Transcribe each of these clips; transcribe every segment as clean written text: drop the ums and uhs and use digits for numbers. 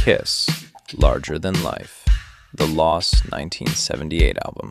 Kiss, Larger Than Life, the lost 1978 album.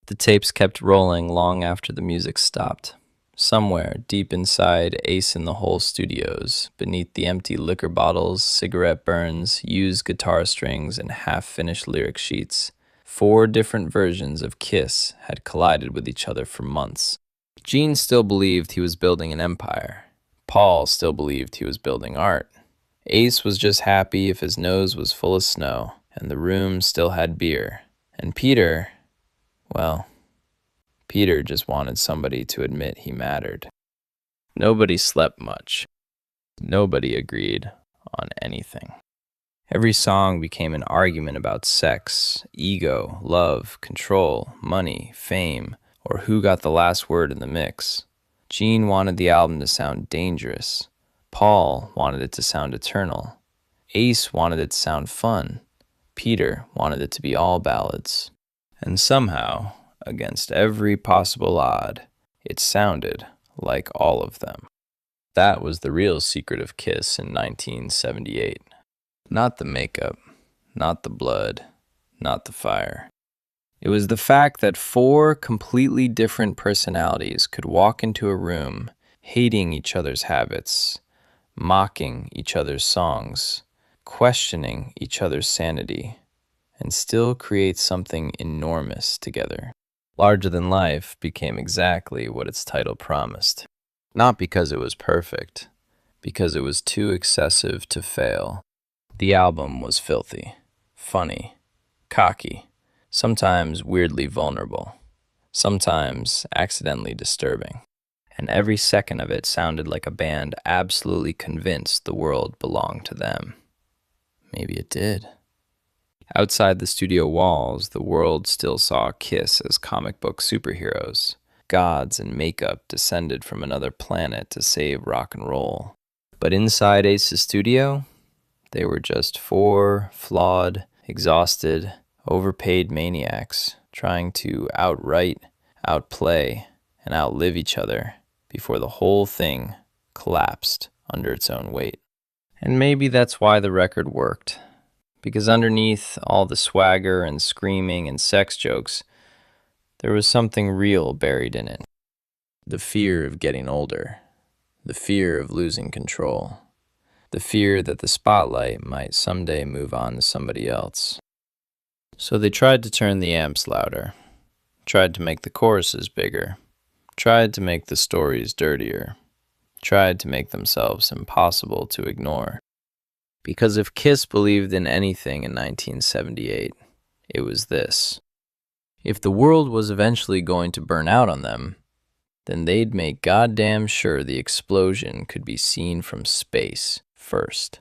The tapes kept rolling long after the music stopped. Somewhere, deep inside Ace in the Hole Studios, beneath the empty liquor bottles, cigarette burns, used guitar strings, and half-finished lyric sheets, 4 different versions of Kiss had collided with each other for months. Gene still believed he was building an empire. Paul still believed he was building art. Ace was just happy if his nose was full of snow, and the room still had beer. And Peter... well, Peter just wanted somebody to admit he mattered. Nobody slept much. Nobody agreed on anything. Every song became an argument about sex, ego, love, control, money, fame, or who got the last word in the mix. Gene wanted the album to sound dangerous. Paul wanted it to sound eternal. Ace wanted it to sound fun. Peter wanted it to be all ballads. And somehow, against every possible odd, it sounded like all of them. That was the real secret of Kiss in 1978. Not the makeup, not the blood, not the fire. It was the fact that 4 completely different personalities could walk into a room, hating each other's habits, mocking each other's songs, questioning each other's sanity, and still create something enormous together. Larger Than Life became exactly what its title promised. Not because it was perfect, because it was too excessive to fail. The album was filthy, funny, cocky, sometimes weirdly vulnerable, sometimes accidentally disturbing. And every second of it sounded like a band absolutely convinced the world belonged to them. Maybe it did. Outside the studio walls, the world still saw Kiss as comic book superheroes, gods in makeup descended from another planet to save rock and roll. But inside Ace's studio, they were just 4 flawed, exhausted, overpaid maniacs trying to outwrite, outplay, and outlive each other before the whole thing collapsed under its own weight. And maybe that's why the record worked. Because underneath all the swagger and screaming and sex jokes, there was something real buried in it. The fear of getting older, the fear of losing control, the fear that the spotlight might someday move on to somebody else. So they tried to turn the amps louder, tried to make the choruses bigger, tried to make the stories dirtier, tried to make themselves impossible to ignore. Because if Kiss believed in anything in 1978, it was this. If the world was eventually going to burn out on them, then they'd make goddamn sure the explosion could be seen from space first.